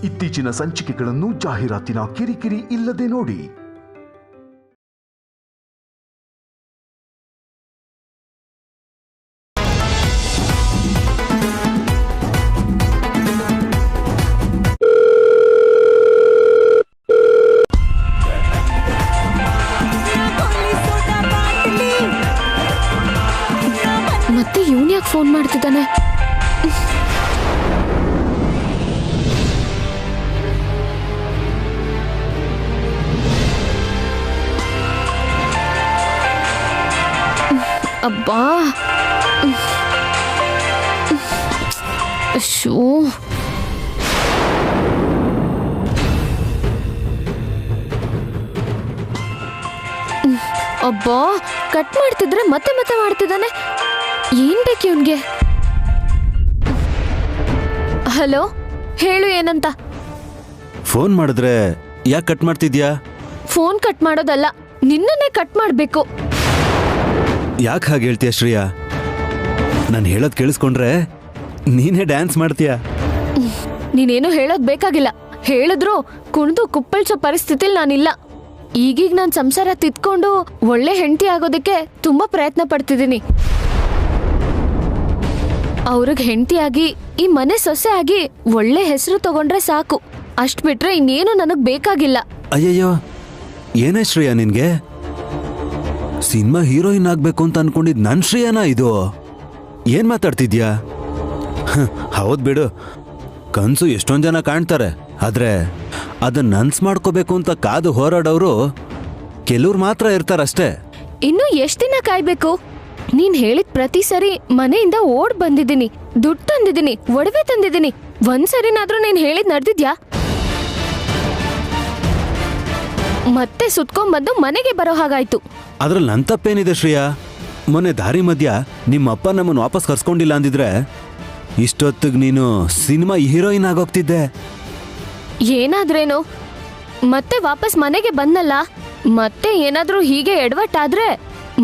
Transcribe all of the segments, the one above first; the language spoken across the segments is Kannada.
ಇತ್ತೀಚಿನ ಸಂಚಿಕೆಗಳನ್ನು ಜಾಹೀರಾತಿನ ಕಿರಿಕಿರಿ ಇಲ್ಲದೆ ನೋಡಿ. ಮತ್ತೆ ಇವನ್ ಯಾಕೆ ಫೋನ್ ಮಾಡ್ತಿದ್ದಾನೆ? ಅಬ್ಬಾ ಶೋ ಅಬ್ಬಾ ಕಟ್ ಮಾಡ್ತಿದ್ರೆ ಮತ್ತೆ ಮತ್ತೆ ಮಾಡ್ತಿದ್ದಾನೆ. ಏನ್ ಬೇಕು ಇವನ್ಗೆ? ಹಲೋ, ಹೇಳು ಏನಂತ. ಫೋನ್ ಮಾಡಿದ್ರೆ ಯಾಕೆ ಕಟ್ ಮಾಡ್ತಿದ್ಯಾ? ಫೋನ್ ಕಟ್ ಮಾಡೋದಲ್ಲ, ನಿನ್ನನ್ನೇ ಕಟ್ ಮಾಡ್ಬೇಕು. ಯಾಕೆ ಹಾಗೆ ಹೇಳ್ತೀಯ ಶ್ರೇಯಾ? ನಾನು ಹೇಳೋದು ಕೇಳಿಸ್ಕೊಂಡ್ರೆ ನೀನೇ ಡ್ಯಾನ್ಸ್ ಮಾಡ್ತೀಯ. ನೀನೇನು ಹೇಳೋದ್ ಬೇಕಾಗಿಲ್ಲ. ಹೇಳಿದ್ರು ಕುಣಿದು ಕುಪ್ಪಳಿಸೋ ಪರಿಸ್ಥಿತಿಲಿ ನಾನಿಲ್ಲ. ಈಗೀಗ ನಾನು ಸಂಸಾರ ತಿದ್ಕೊಂಡು ಒಳ್ಳೆ ಹೆಂಡತಿ ಆಗೋದಕ್ಕೆ ತುಂಬಾ ಪ್ರಯತ್ನ ಪಡ್ತಿದ್ದೀನಿ. ಅವ್ರಿಗೆ ಹೆಂಡತಿಯಾಗಿ ಈ ಮನೆ ಸೊಸೆ ಆಗಿ ಒಳ್ಳೆ ಹೆಸರು ತಗೊಂಡ್ರೆ ಸಾಕು. ಅಷ್ಟ್ ಬಿಟ್ರೆ ಇನ್ನೇನು ನನಗ್ ಬೇಕಾಗಿಲ್ಲ. ಅಯ್ಯಯ್ಯೋ, ಏನೇ ಶ್ರೇಯಾ ನಿನ್ಗೆ? ಸಿನಿಮಾ ಹೀರೋಯಿನ್ ಆಗ್ಬೇಕು ಅಂತ ಅನ್ಕೊಂಡಿದ್ ನನ್ ಶ್ರೇಯಾನ ಇದು? ಏನ್ ಮಾತಾಡ್ತಿದ್ಯಾ? ಹೌದ್ ಬಿಡು, ಕನ್ಸು ಎಷ್ಟೊಂದ್ ಜನ ಕಾಣ್ತಾರೆ. ಆದ್ರೆ ಅದನ್ನ ನನ್ಸ್ ಮಾಡ್ಕೋಬೇಕು ಅಂತ ಕಾದು ಹೋರಾಡೋರು ಕೆಲವ್ರು ಮಾತ್ರ ಇರ್ತಾರಷ್ಟೇ. ಇನ್ನು ಎಷ್ಟ್ ದಿನ ಕಾಯ್ಬೇಕು? ನೀನ್ ಹೇಳಿದ ಪ್ರತಿ ಸರಿ ಮನೆಯಿಂದ ಓಡ್ ಬಂದಿದ್ದೀನಿ, ದುಡ್ಡು ತಂದಿದ್ದೀನಿ, ಒಡವೆ ತಂದಿದ್ದೀನಿ. ಒಂದ್ಸರಿನಾದ್ರೂ ನೀನ್ ಹೇಳಿದ್ ನಡೆದಿದ್ಯಾ? ಮತ್ತೆ ಸುತ್ಕೊಂಡ್ಬಂದು ಮನೆಗೆ ಬರೋ ಹಾಗಾಯ್ತು. ಅದ್ರಲ್ಲಿ ನನ್ ತಪ್ಪೇನಿದೆ ಶ್ರೇಯಾ? ಮೊನ್ನೆ ದಾರಿ ಮಧ್ಯ ನಿಮ್ಮಪ್ಪ ನಮ್ಮನ್ನು ವಾಪಸ್ ಕರ್ಸ್ಕೊಂಡಿಲ್ಲ ಅಂದಿದ್ರೆ ಇಷ್ಟೊತ್ತಿಗೆ ನೀನು ಸಿನಿಮಾ ಹೀರೋಯಿನ್ ಆಗೋಗ್ತಿದ್ದೆ. ಏನಾದ್ರೇನು, ಮತ್ತೆ ವಾಪಸ್ ಮನೆಗೆ ಬಂದಲ್ಲ. ಮತ್ತೆ ಏನಾದ್ರೂ ಹೀಗೆ ಎಡವಟ್ಟಾದ್ರೆ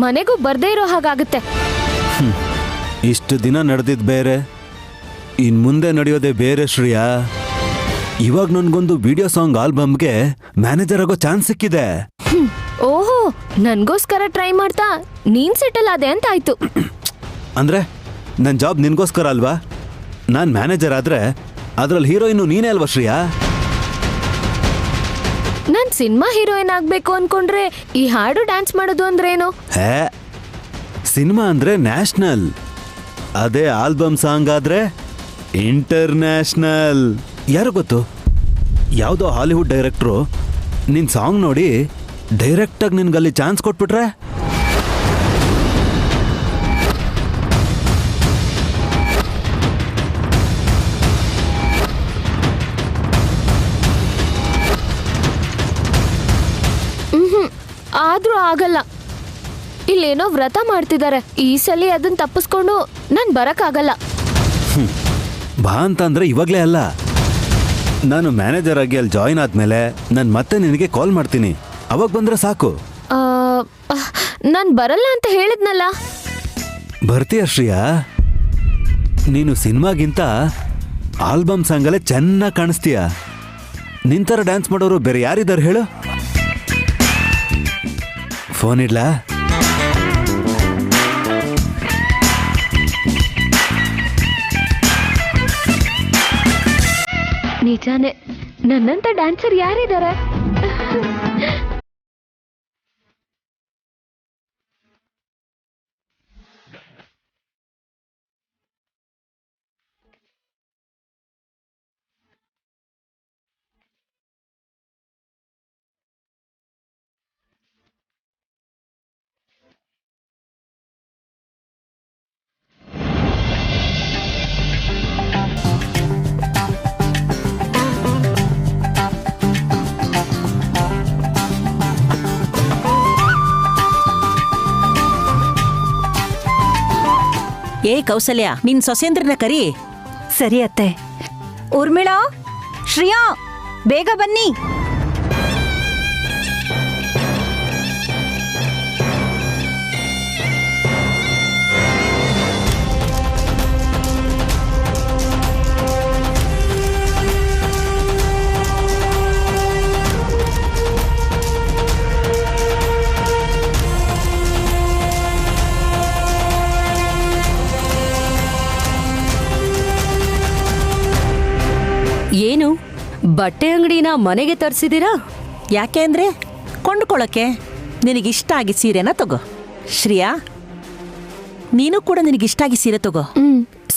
ಮನೆಗೂ ಬರ್ದೇ ಇರೋ ಹಾಗಾಗುತ್ತೆ. ಇಷ್ಟು ದಿನ ನಡೆದಿದ್ ಬೇರೆ, ಇನ್ ಮುಂದೆ ನಡೆಯೋದೇ ಬೇರೆ ಶ್ರೇಯಾ. ಇವಾಗ ನನ್ಗೊಂದು ವಿಡಿಯೋ ಸಾಂಗ್ ಆಲ್ಬಮ್ಗೆ ಮ್ಯಾನೇಜರ್ ಆಗೋ ಚಾನ್ಸ್ ಸಿಕ್ಕಿದೆ. ಓಹೋ, ನನ್ಗೋಸ್ಕರ ಟ್ರೈ ಮಾಡ್ತಾ ನೀನ್ ಸೆಟಲ್ ಆದೆ ಅಂತ ಆಯ್ತು. ಅಂದ್ರೆ ನನ್ ಜಾಬ್ ನಿನ್ಗೋಸ್ಕರ ಅಲ್ವಾ? ನಾನ್ ಮ್ಯಾನೇಜರ್ ಆದ್ರೆ ಅದ್ರಲ್ಲಿ ಹೀರೋಯಿನ್ ನೀನೇ ಅಲ್ವಾ ಶ್ರೇಯಾ? ನಾನ್ ಸಿನಿಮಾ ಹೀರೋಯಿನ್ ಆಗ್ಬೇಕು ಅನ್ಕೊಂಡ್ರೆ ಈ ಹಾಡು ಡ್ಯಾನ್ಸ್ ಮಾಡೋದು ಅಂದ್ರೇನು? ಹೇ, ಸಿನಿಮಾ ಅಂದ್ರೆ ನ್ಯಾಷನಲ್, ಅದೇ ಆಲ್ಬಮ್ ಸಾಂಗ್ ಆದ್ರೆ ಇಂಟರ್ನ್ಯಾಷನಲ್. ಯಾರು ಗೊತ್ತು, ಯಾವುದೋ ಹಾಲಿವುಡ್ ಡೈರೆಕ್ಟ್ರು ನಿನ್ ಸಾಂಗ್ ನೋಡಿ ಡೈರೆಕ್ಟಾಗಿ ನಿನ್ಗಲ್ಲಿ ಚಾನ್ಸ್ ಕೊಟ್ಬಿಟ್ರೆ? ಆದ್ರೂ ಆಗಲ್ಲ. ಇಲ್ಲೇನೋ ವ್ರತ ಮಾಡ್ತಿದ್ದಾರೆ. ಈ ಸಲ ಅದನ್ನ ತಪ್ಪಿಸ್ಕೊಂಡು ನಾನ್ ಬರಕ್ಕಾಗಲ್ಲ. ಬಾ ಅಂತಂದ್ರೆ ಇವಾಗ್ಲೇ ಅಲ್ಲ, ನಾನು ಮ್ಯಾನೇಜರ್ ಆಗಿ ಅಲ್ಲಿ ಜಾಯಿನ್ ಆದ್ಮೇಲೆ ನಾನು ಮತ್ತೆ ನಿನಗೆ ಕಾಲ್ ಮಾಡ್ತೀನಿ. ಅವಾಗ ಬಂದ್ರೆ ಸಾಕು. ನಾನ್ ಬರಲ್ಲ ಅಂತ ಹೇಳಿದ್ನಲ್ಲ. ಬರ್ತೀಯ ಶ್ರೇಯಾ? ನೀನು ಸಿನಿಮಾಗಿಂತ ಆಲ್ಬಮ್ ಸಾಂಗಲ್ಲೇ ಚೆನ್ನಾಗಿ ಕಾಣಿಸ್ತೀಯ. ನಿಂತರ ಡ್ಯಾನ್ಸ್ ಮಾಡೋರು ಬೇರೆ ಯಾರಿದ್ದಾರೆ ಹೇಳು? ಫೋನ್ ಇಡ್ಲಾ? ನಿಜಾನೇ, ನನ್ನಂತ ಡ್ಯಾನ್ಸರ್ ಯಾರಿದ್ದಾರೆ? ಏ ಕೌಸಲ್ಯ, ನಿನ್ ಸೊಸೇಂದ್ರನ ಕರಿ. ಸರಿ ಅತ್ತೆ. ಊರ್ಮಿಳಾ, ಶ್ರೇಯಾ, ಬೇಗ ಬನ್ನಿ. ಏನು ಬಟ್ಟೆ ಅಂಗಡಿನ ಮನೆಗೆ ತರಿಸಿದ್ದೀರಾ? ಯಾಕೆ ಅಂದ್ರೆ ಕೊಂಡ್ಕೊಳಕ್ಕೆ. ನಿನಗಿಷ್ಟ ಆಗಿ ಸೀರೆನ ತಗೋ. ಶ್ರೇಯಾ, ನೀನು ಕೂಡ ನಿನಗಿಷ್ಟ ಆಗಿ ಸೀರೆ ತಗೋ.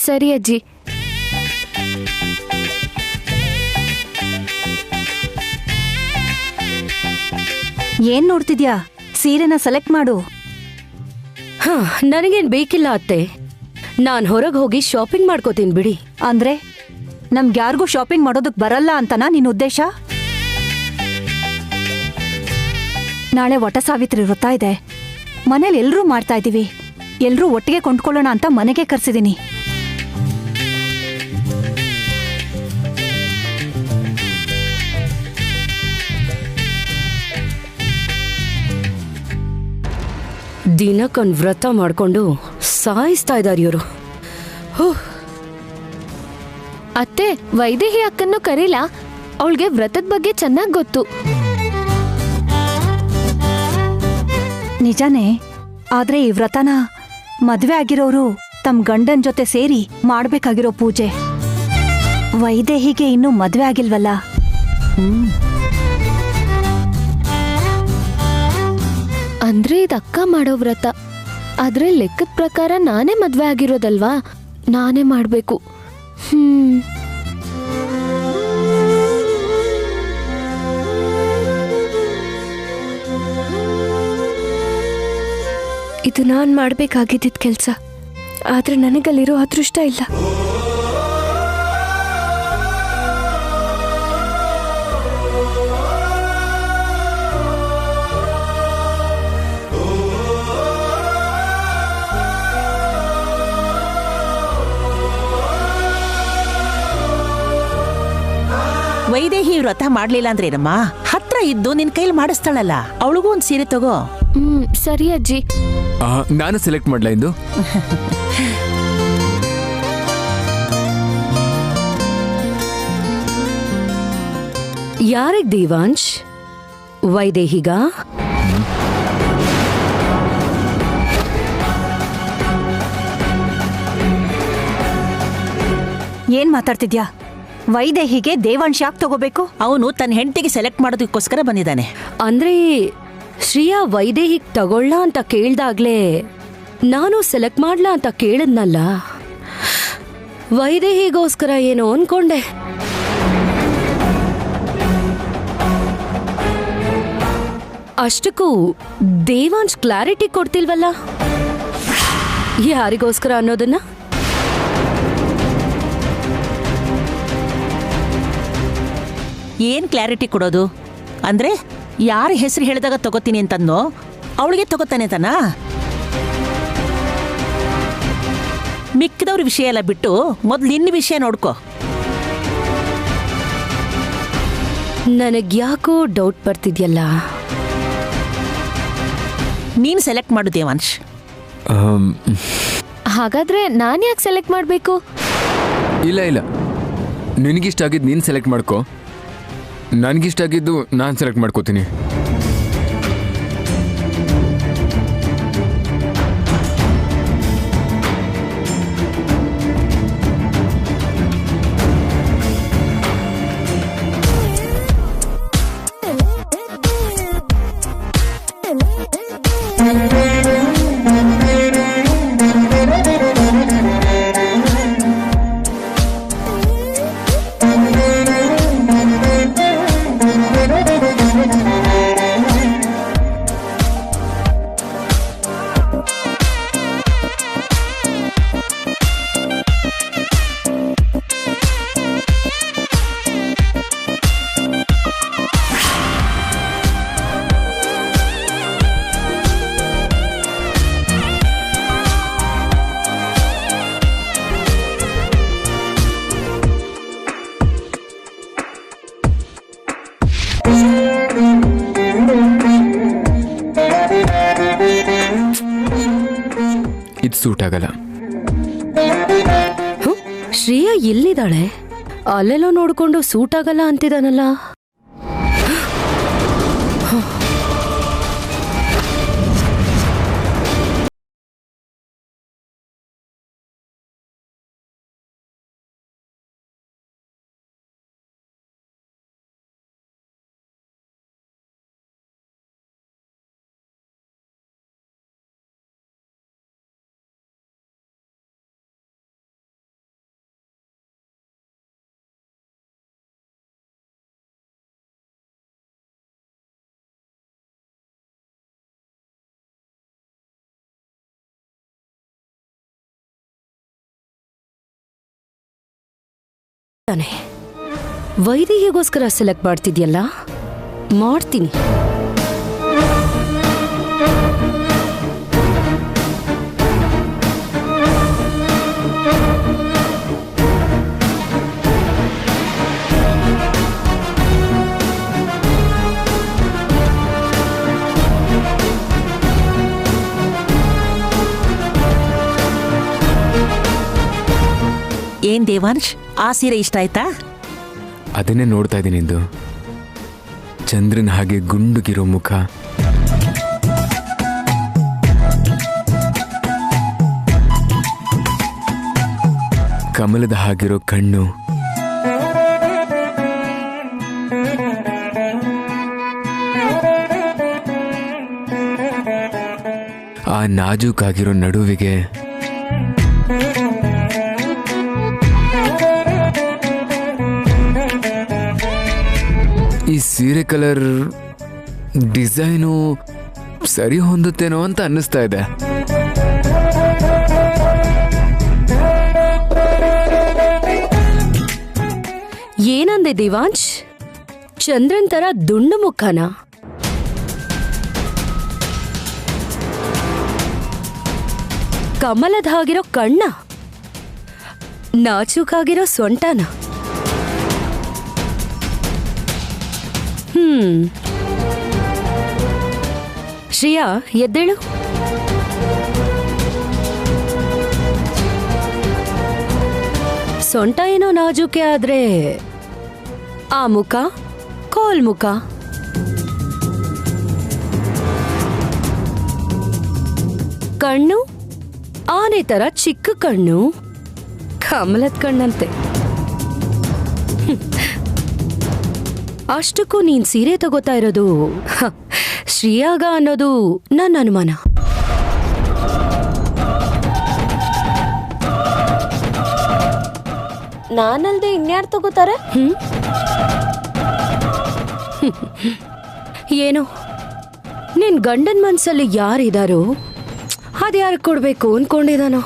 ಸರಿ ಅಜ್ಜಿ. ಏನ್ ನೋಡ್ತಿದ್ಯಾ? ಸೀರೆನ ಸೆಲೆಕ್ಟ್ ಮಾಡು. ಹಾ, ನನಗೇನ್ ಬೇಕಿಲ್ಲ ಅತ್ತೆ. ನಾನ್ ಹೊರಗೆ ಹೋಗಿ ಶಾಪಿಂಗ್ ಮಾಡ್ಕೋತೀನಿ ಬಿಡಿ. ಅಂದ್ರೆ ನಮ್ಗ್ಯಾರಿಗೂ ಶಾಪಿಂಗ್ ಮಾಡೋದಕ್ ಬರಲ್ಲ ಅಂತನಾ ನಿನ್ ಉದ್ದೇಶ? ನಾಳೆ ವಟ ಸಾವಿತ್ರಿ ವ್ರತ ಇದೆ. ಮನೇಲಿ ಎಲ್ರೂ ಮಾಡ್ತಾ ಇದೀವಿ. ಎಲ್ರೂ ಒಟ್ಟಿಗೆ ಕೊಂಡ್ಕೊಳ್ಳೋಣ ಅಂತ ಮನೆಗೆ ಕರ್ಸಿದೀನಿ. ದಿನಕ್ಕೊಂದ್ ವ್ರತ ಮಾಡ್ಕೊಂಡು ಸಾಯಿಸ್ತಾ ಇದ್ದಾರೆ ಇವರು. ಅತ್ತೆ, ವೈದೇಹಿ ಅಕ್ಕನ್ನು ಕರೀಲ. ಅವಳಿಗೆ ವ್ರತದ ಬಗ್ಗೆ ಚೆನ್ನಾಗ್ ಗೊತ್ತು. ನಿಜಾನೇ. ಆದ್ರೆ ಈ ವ್ರತನ ಮದ್ವೆ ಆಗಿರೋರು ತಮ್ಮ ಗಂಡನ್ ಜೊತೆ ಸೇರಿ ಮಾಡ್ಬೇಕಾಗಿರೋ ಪೂಜೆ. ವೈದೇಹಿಗೆ ಇನ್ನೂ ಮದ್ವೆ ಆಗಿಲ್ವಲ್ಲ. ಅಂದ್ರೆ ಇದು ಅಕ್ಕ ಮಾಡೋ ವ್ರತ. ಆದ್ರೆ ಲೆಕ್ಕದ ಪ್ರಕಾರ ನಾನೇ ಮದ್ವೆ ಆಗಿರೋದಲ್ವಾ, ನಾನೇ ಮಾಡ್ಬೇಕು. ಇದು ನಾನು ಮಾಡಬೇಕಾಗಿದ್ದ ಕೆಲಸ. ಆದ್ರೆ ನನಗಲ್ಲಿರೋ ಅದೃಷ್ಟ ಇಲ್ಲ. ವೈದೇಹಿ ವ್ರತ ಮಾಡ್ಲಿಲ್ಲ ಅಂದ್ರೇನಮ್ಮ, ಹತ್ರ ಇದ್ದು ನಿನ್ ಕೈಲಿ ಮಾಡಿಸ್ತಾಳಲ್ಲ, ಅವಳಿಗೂ ಒಂದ್ ಸೀರೆ ತಗೋ. ಸರಿ ಅಜ್ಜಿ. ನಾನು ಸೆಲೆಕ್ಟ್ ಮಾಡ್ಲಾ ಇಂದು? ಯಾರಿಗ್ ದೇವಾಂಶ್? ವೈದೇಹಿಗ? ಏನ್ ಮಾತಾಡ್ತಿದ್ಯಾ? ವೈದೇಹಿಗೆ ದೇವಾಂಶ್ ಯಾಕೆ ತಗೋಬೇಕು? ಅವನು ತನ್ನ ಹೆಂಡತಿಗೆ ಸೆಲೆಕ್ಟ್ ಮಾಡೋದಕ್ಕೋಸ್ಕರ ಬಂದಿದ್ದಾನೆ. ಅಂದ್ರೆ ಶ್ರೇಯಾ ವೈದೇಹಿಗ್ ತಗೊಳ್ಳ ಅಂತ ಕೇಳ್ದಾಗ್ಲೇ ನಾನು ಸೆಲೆಕ್ಟ್ ಮಾಡ್ಲಾ ಅಂತ ಕೇಳಿದ್ನಲ್ಲ. ವೈದೇಹಿಗೋಸ್ಕರ ಏನೋ ಅನ್ಕೊಂಡೆ. ಅಷ್ಟಕ್ಕೂ ದೇವಾಂಶ್ ಕ್ಲಾರಿಟಿ ಕೊಡ್ತಿಲ್ವಲ್ಲ ಯಾರಿಗೋಸ್ಕರ ಅನ್ನೋದನ್ನ. ಏನ್ ಕ್ಲಾರಿಟಿ ಕೊಡೋದು ಅಂದ್ರೆ, ಯಾರ ಹೆಸರು ಹೇಳಿದಾಗ ತಗೋತೀನಿ ಅಂತಂದೋ ಅವಳಿಗೆ ತಗೋತಾನೆ ತಾನ. ಮಿಕ್ಕಿದವ್ರ ವಿಷಯ ಎಲ್ಲ ಬಿಟ್ಟು ಮೊದ್ಲು ನಿನ್ನ ವಿಷಯ ನೋಡ್ಕೋ. ನನಗ್ಯಾಕೋ ಡೌಟ್ ಬರ್ತಿದ್ಯಲ್ಲ. ನೀನ್ ಸೆಲೆಕ್ಟ್ ಮಾಡು ದೇವಾಂಶ್. ಹಾಗಾದ್ರೆ ನಾನ್ ಯಾಕೆ ಸೆಲೆಕ್ಟ್ ಮಾಡ್ಬೇಕು? ಇಲ್ಲ ಇಲ್ಲ, ನಿನಗಿಷ್ಟ ಆಗಿದ್ದು ನೀನು ಸೆಲೆಕ್ಟ್ ಮಾಡ್ಕೋ. ನನಗಿಷ್ಟ ಆಗಿದ್ದು ನಾನು ಸೆಲೆಕ್ಟ್ ಮಾಡ್ಕೋತೀನಿ. ಇದು ಸೂಟ್ ಆಗಲ್ಲ. ಶ್ರೇಯಾ ಎಲ್ಲಿದ್ದಾಳೆ? ಅಲ್ಲೆಲ್ಲೋ ನೋಡ್ಕೊಂಡು ಸೂಟ್ ಆಗಲ್ಲ ಅಂತಿದ್ದಾನಲ್ಲ. ತಾನೆ ವೈದೇಹಿಗೋಸ್ಕರ ಸೆಲೆಕ್ಟ್ ಮಾಡ್ತಿದ್ಯಲ್ಲ, ಮಾಡ್ತೀನಿ. ಏನ್ ದೇವಾಂಶ್, ಆ ಸೀರೆ ಇಷ್ಟ ಆಯ್ತಾ? ಅದನ್ನೇ ನೋಡ್ತಾ ಇದ್ದೀನಿ ಇಂದು. ಚಂದ್ರನ ಹಾಗೆ ಗುಂಡುಗಿರೋ ಮುಖ, ಕಮಲದ ಹಾಗಿರೋ ಕಣ್ಣು, ಆ ನಾಜೂಕಾಗಿರೋ ನಡುವಿಗೆ ಈ ಸೀರೆ ಕಲರ್ ಡಿಸೈನು ಸರಿ ಹೊಂದುತ್ತೇನೋ ಅಂತ ಅನ್ನಿಸ್ತಾ ಇದೆ. ಏನಂದೆ ದೇವಾಂಶ್? ಚಂದ್ರನ್ ತರ ದುಂಡು ಮುಖನ? ಕಮಲದ ಹಾಗಿರೋ ಕಣ್ಣ? ನಾಚೂಕಾಗಿರೋ ಸೊಂಟನ? ಶ್ರೇಯಾ, ಎದ್ದೇಳು. ಸೊಂಟ ಏನೋ ನಾಜೂಕೆ ಆದ್ರೆ ಆ ಮುಖ ಕೋಲ್ ಮುಖ. ಕಣ್ಣು ಆನೆ ತರ ಚಿಕ್ಕ ಕಣ್ಣು, ಕಮಲದ ಕಣ್ಣಂತೆ. ಅಷ್ಟಕ್ಕೂ ನೀನ್ ಸೀರೆ ತಗೋತಾ ಇರೋದು ಶ್ರೇಯಾಗ ಅನ್ನೋದು ನನ್ನ ಅನುಮಾನ. ನಾನಲ್ದೆ ಇನ್ಯಾರು ತಗೋತಾರೆ? ಏನೋ ನಿನ್ ಗಂಡನ್ ಮನ್ಸಲ್ಲಿ ಯಾರಿದಾರೋ ಅದ್ಯಾರು ಕೊಡ್ಬೇಕು ಅನ್ಕೊಂಡಿದಾನೋ.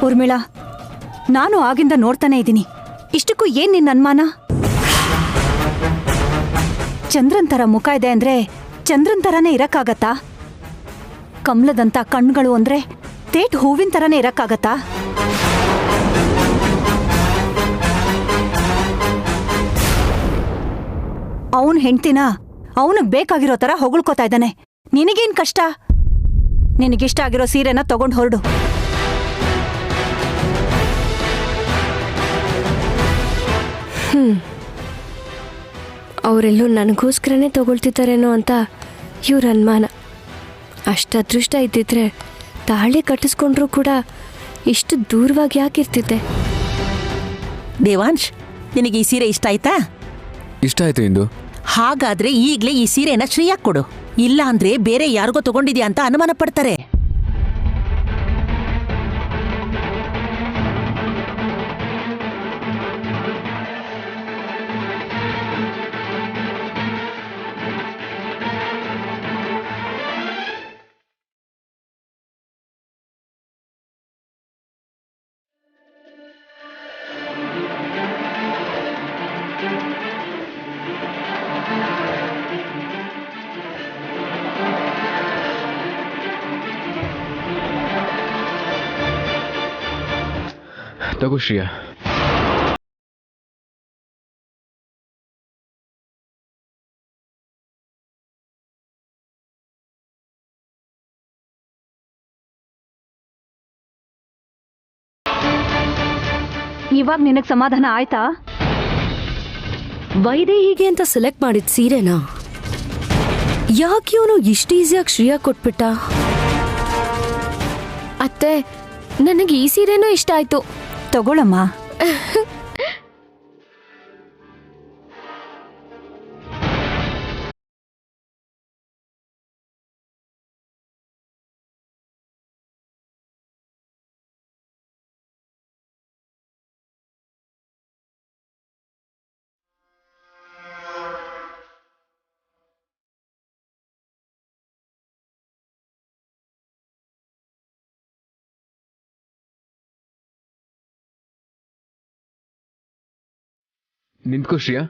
ಊರ್ಮಿಳಾ, ನಾನು ಆಗಿಂದ ನೋಡ್ತಾನೆ ಇದ್ದೀನಿ. ಇಷ್ಟಕ್ಕೂ ಏನ್ ನಿನ್ನ ಅನುಮಾನ? ಚಂದ್ರನ್ ತರ ಮುಖ ಇದೆ ಅಂದ್ರೆ ಚಂದ್ರನ್ ತರಾನೇ ಇರಕ್ಕಾಗತ್ತಾ? ಕಮಲದಂತ ಕಣ್ಗಳು ಅಂದ್ರೆ ತೇಟ್ ಹೂವಿನ ತರಾನೇ ಇರಕ್ಕಾಗತ್ತಾ? ಅವನ್ ಹೆಂಡ್ತಿನ ಅವನಿಗೆ ಬೇಕಾಗಿರೋ ತರ ಹೊಗಳ್ಕೋತಾ ಇದ್ದಾನೆ. ನಿನಗೇನ್ ಕಷ್ಟ? ನಿನಗಿಷ್ಟ ಆಗಿರೋ ಸೀರೆನ ತಗೊಂಡು ಹೊರಡು. ಅವರೆಲ್ಲೂ ನನಗೋಸ್ಕರನೇ ತಗೊಳ್ತಿದ್ದಾರೇನೋ ಅಂತ ಇವ್ರ ಅನುಮಾನ. ಅಷ್ಟು ಅದೃಷ್ಟ ಇದ್ದಿದ್ರೆ ತಾಳಿ ಕಟ್ಟಿಸ್ಕೊಂಡ್ರೂ ಕೂಡ ಇಷ್ಟು ದೂರವಾಗಿ ಯಾಕಿರ್ತಿದ್ದೆ? ದೇವಾಂಶ್, ನಿನಗೆ ಈ ಸೀರೆ ಇಷ್ಟ ಆಯ್ತಾ? ಇಷ್ಟ ಆಯ್ತು ಇಂದು. ಹಾಗಾದ್ರೆ ಈಗ್ಲೇ ಈ ಸೀರೆನ ಶ್ರೇಯಾಕ್ ಕೊಡು. ಇಲ್ಲ ಅಂದ್ರೆ ಬೇರೆ ಯಾರಿಗೋ ತಗೊಂಡಿದ್ಯಾ ಅಂತ ಅನುಮಾನ ಪಡ್ತಾರೆ. ತಗೋ ಶ್ರೇಯಾ. ಇವಾಗ ನಿನಗ್ ಸಮಾಧಾನ ಆಯ್ತಾ? ವೈದೇಹಿಗೆ ಅಂತ ಸೆಲೆಕ್ಟ್ ಮಾಡಿದ ಸೀರೆನಾ ಯಾಕೆ ಇವನು ಇಷ್ಟು ಈಸಿಯಾಗಿ ಶ್ರೇಯಾ ಕೊಟ್ಬಿಟ್ಟ? ಅತ್ತೆ, ನನಗೆ ಈ ಸೀರೆನೂ ಇಷ್ಟ ಆಯ್ತು. ತಗೊಳಮ್ಮ. ನಿಂತ್ಕೋ ಶ್ರೇಯಾ.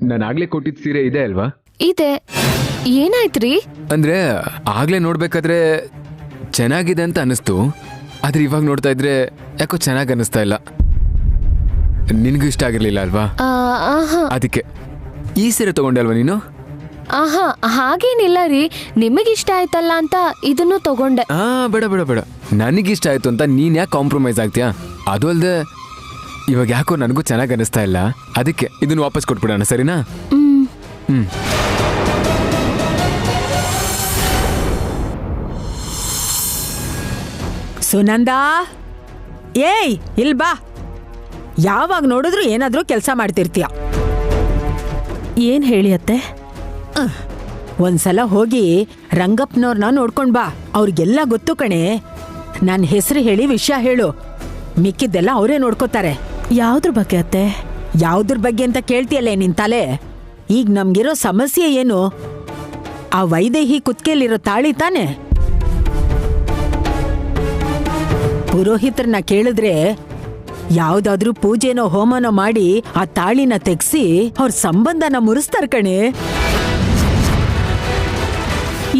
ನಾನು ಆಗ್ಲೇ ಕೊಟ್ಟಿದ್ದ ಸೀರೆ ಇದೆ ಅಲ್ವಾ? ಇದೆ. ಏನಾಯ್ತ್ರಿ? ಅಂದ್ರೆ ಆಗ್ಲೇ ನೋಡ್ಬೇಕಾದ್ರೆ ಚೆನ್ನಾಗಿದೆ ಅಂತ ಅನಿಸ್ತು, ಆದ್ರೆ ಇವಾಗ ನೋಡ್ತಾ ಇದ್ರೆ ಯಾಕೋ ಚೆನ್ನಾಗಿ ಅನಿಸ್ತಾ ಇಲ್ಲ. ನಿನಗೂ ಇಷ್ಟ ಆಗಿರ್ಲಿಲ್ಲ ಅಲ್ವಾ? ಆಹಾ ಅದಕ್ಕೆ ಈ ಸೀರೆ ತಗೊಂಡೆ ಅಲ್ವಾ ನೀನು? ಆಹಾ ಹಾಗೇನಿಲ್ಲ ರೀ, ನಿಮಗಿಷ್ಟ ಆಯ್ತಲ್ಲ ಅಂತ ಇದನ್ನು ತಗೊಂಡೆ. ಬೇಡ ಬೇಡ ಬೇಡ, ನನಗಿಷ್ಟ ಆಯ್ತು ಅಂತ ನೀನ್ ಯಾಕೆ ಕಾಂಪ್ರಮೈಸ್ ಆಗ್ತೀಯಾ? ಅದು ಅಲ್ಲದೆ ಇವಾಗ ಯಾಕೋ ನನಗೂ ಚೆನ್ನಾಗಿ ಅನಿಸ್ತಾ ಇಲ್ಲ, ಅದಕ್ಕೆ ಇದನ್ನು ವಾಪಸ್ ಕೊಟ್ಬಿಡೋಣ, ಸರಿನಾ? ಸುನಂದಾ, ಏಯ್ ಇಲ್ ಬಾ. ಯಾವಾಗ ನೋಡಿದ್ರು ಏನಾದ್ರೂ ಕೆಲಸ ಮಾಡ್ತಿರ್ತೀಯ. ಏನ್ ಹೇಳಿ ಅತ್ತೆ? ಒಂದ್ಸಲ ಹೋಗಿ ರಂಗಪ್ಪನವ್ರನ್ನ ನೋಡ್ಕೊಂಡ್ ಬಾ. ಅವ್ರಿಗೆಲ್ಲ ಗೊತ್ತು ಕಣೆ. ನನ್ನ ಹೆಸರು ಹೇಳಿ ವಿಷಯ ಹೇಳು, ಮಿಕ್ಕಿದ್ದೆಲ್ಲ ಅವರೇ ನೋಡ್ಕೋತಾರೆ. ಯಾವ್ದ್ರ ಬಗ್ಗೆ ಅತ್ತೆ? ಯಾವ್ದ್ರ ಬಗ್ಗೆ ಅಂತ ಕೇಳ್ತೀಯಲ್ಲೇ ನಿನ್ ತಲೆ. ಈಗ ನಮ್ಗಿರೋ ಸಮಸ್ಯೆ ಏನು? ಆ ವೈದೇಹಿ ಕುತ್ಕೆಲಿರೋ ತಾಳಿ ತಾನೆ. ಪುರೋಹಿತರನ್ನ ಕೇಳಿದ್ರೆ ಯಾವ್ದಾದ್ರೂ ಪೂಜೆನೋ ಹೋಮನೋ ಮಾಡಿ ಆ ತಾಳಿನ ತೆಗ್ಸಿ ಅವ್ರ ಸಂಬಂಧನ ಮುರಿಸ್ತಾರ ಕಣೆ.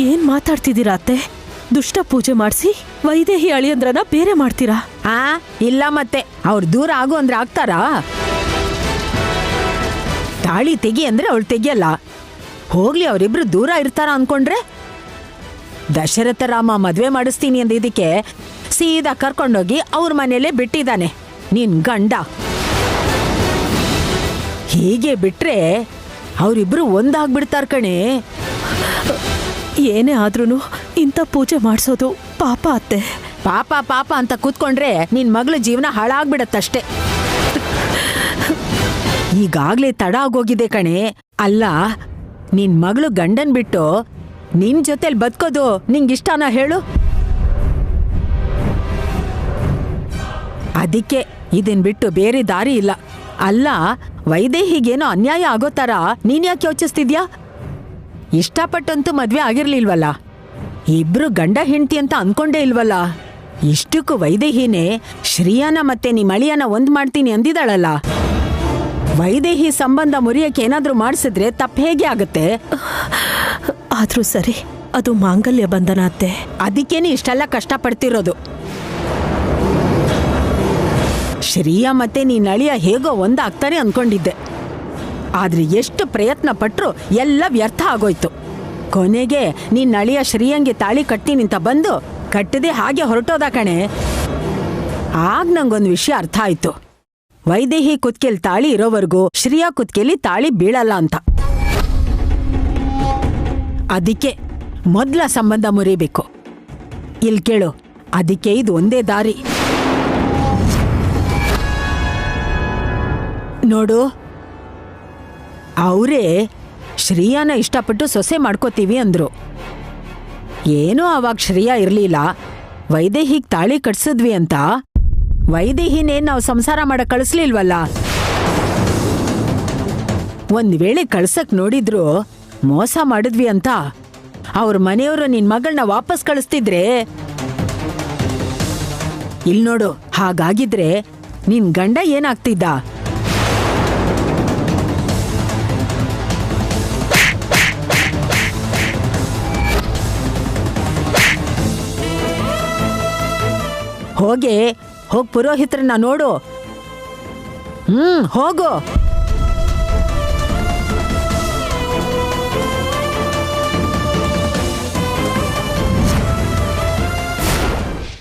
ಏನ್ ಮಾತಾಡ್ತಿದ್ದೀರಾ ಅತ್ತೆ? ದುಷ್ಟ ಪೂಜೆ ಮಾಡಿಸಿ ವೈದೇಹಿ ಅಳಿಯಂದ್ರನ ಬೇರೆ ಮಾಡ್ತೀರಾ? ಇಲ್ಲ ಮತ್ತೆ ಅವ್ರು ದೂರ ಆಗು ಅಂದ್ರೆ ಆಗ್ತಾರಾ? ತಾಳಿ ತೆಗಿ ಅಂದ್ರೆ ಅವಳು ತೆಗಿಯಲ್ಲ. ಹೋಗ್ಲಿ, ಅವರಿಬ್ರು ದೂರ ಇರ್ತಾರ ಅನ್ಕೊಂಡ್ರೆ. ದಶರಥ ರಾಮ ಮದ್ವೆ ಮಾಡಿಸ್ತೀನಿ ಅಂದಿದ್ದಕ್ಕೆ ಸೀದಾ ಕರ್ಕೊಂಡೋಗಿ ಅವ್ರ ಮನೇಲೆ ಬಿಟ್ಟಿದ್ದಾನೆ ನಿನ್ ಗಂಡ. ಹೀಗೆ ಬಿಟ್ರೆ ಅವರಿಬ್ರು ಒಂದಾಗ್ಬಿಡ್ತಾರ ಕಣೆ. ಏನೇ ಆದ್ರೂ ಇಂಥ ಪೂಜೆ ಮಾಡಿಸೋದು ಪಾಪ ಅತ್ತೆ. ಪಾಪ ಪಾಪ ಅಂತ ಕೂತ್ಕೊಂಡ್ರೆ ನಿನ್ ಮಗಳ ಜೀವನ ಹಾಳಾಗ್ಬಿಡತ್ತಷ್ಟೇ. ಈಗಾಗ್ಲೇ ತಡ ಆಗೋಗಿದೆ ಕಣೆ. ಅಲ್ಲ, ನಿನ್ ಮಗಳು ಗಂಡನ್ ಬಿಟ್ಟು ನಿನ್ ಜೊತೆಲಿ ಬದುಕೋದು ನಿಂಗಿಷ್ಟನ ಹೇಳು? ಅದಕ್ಕೆ ಇದನ್ ಬಿಟ್ಟು ಬೇರೆ ದಾರಿ ಇಲ್ಲ. ಅಲ್ಲ, ವೈದೇಹಿಗೇನೋ ಅನ್ಯಾಯ ಆಗೋ ತರ ನೀನ್ ಯಾಕೆ ಯೋಚಿಸ್ತಿದ್ಯಾ? ಇಷ್ಟಪಟ್ಟಂತೂ ಮದ್ವೆ ಆಗಿರ್ಲಿಲ್ವಲ್ಲ, ಇಬ್ರು ಗಂಡ ಹೆಂಡತಿ ಅಂತ ಅನ್ಕೊಂಡೇ ಇಲ್ವಲ್ಲ. ಇಷ್ಟಕ್ಕೂ ವೈದೇಹಿನೇ ಶ್ರೀಯಾನ ಮತ್ತೆ ನಿಮ್ಮ ಅಳಿಯನ ಒಂದ್ ಮಾಡ್ತೀನಿ ಅಂದಿದ್ದಾಳಲ್ಲ. ವೈದೇಹಿ ಸಂಬಂಧ ಮುರಿಯಕ್ಕೆ ಏನಾದ್ರೂ ಮಾಡಿಸಿದ್ರೆ ತಪ್ಪು ಹೇಗೆ ಆಗತ್ತೆ? ಆದ್ರೂ ಸರಿ, ಅದು ಮಾಂಗಲ್ಯ ಬಂಧನ ಅತ್ತೆ. ಅದಕ್ಕೇನೆ ಇಷ್ಟೆಲ್ಲ ಕಷ್ಟಪಡ್ತಿರೋದು. ಶ್ರೀಯಾ ಮತ್ತೆ ನೀನ್ ಅಳಿಯ ಹೇಗೋ ಒಂದಾಗ್ತಾರೆ ಅನ್ಕೊಂಡಿದ್ದೆ, ಆದ್ರೆ ಎಷ್ಟು ಪ್ರಯತ್ನ ಪಟ್ರು ಎಲ್ಲ ವ್ಯರ್ಥ ಆಗೋಯ್ತು. ಕೊನೆಗೆ ನೀನ್ ಅಳಿಯ ಶ್ರೀಯಂಗೆ ತಾಳಿ ಕಟ್ತೀನಿ ಅಂತ ಬಂದು ಕಟ್ಟದೆ ಹಾಗೆ ಹೊರಟೋದ ಕಣೆ. ಆಗ ನಂಗೊಂದು ವಿಷಯ ಅರ್ಥ ಆಯ್ತು. ವೈದೇಹಿ ಕುತ್ಕೆಲ್ ತಾಳಿ ಇರೋವರೆಗೂ ಶ್ರೀಯಾ ಕುತ್ಕೆಲಿ ತಾಳಿ ಬೀಳಲ್ಲ ಅಂತ. ಅದಕ್ಕೆ ಮೊದ್ಲ ಸಂಬಂಧ ಮುರಿಬೇಕು. ಇಲ್ ಕೇಳು, ಅದಕ್ಕೆ ಇದು ಒಂದೇ ದಾರಿ. ನೋಡು, ಅವರೇ ಶ್ರೀಯಾನ ಇಷ್ಟಪಟ್ಟು ಸೊಸೆ ಮಾಡ್ಕೋತೀವಿ ಅಂದ್ರು. ಏನೋ ಅವಾಗ ಶ್ರೀಯಾ ಇರ್ಲಿಲ್ಲ, ವೈದೇಹಿಗ್ ತಾಳಿ ಕಟ್ಸಿದ್ವಿ ಅಂತ ವೈದೇಹಿನೇನ್ ನಾವು ಸಂಸಾರ ಮಾಡಕ್ ಕಳಿಸ್ಲಿಲ್ವಲ್ಲ. ಒಂದ್ ವೇಳೆ ಕಳ್ಸಕ್ ನೋಡಿದ್ರು ಮೋಸ ಮಾಡಿದ್ವಿ ಅಂತ ಅವ್ರ ಮನೆಯವರು ನಿನ್ ಮಗಳನ್ನ ವಾಪಸ್ ಕಳಿಸ್ತಿದ್ರೆ. ಇಲ್ ನೋಡು, ಹಾಗಾಗಿದ್ರೆ ನಿನ್ ಗಂಡ ಏನಾಗ್ತಿದ್ದ? ಹೋಗಿ ಪುರೋಹಿತರನ್ನ ನೋಡು. ಹೋಗು.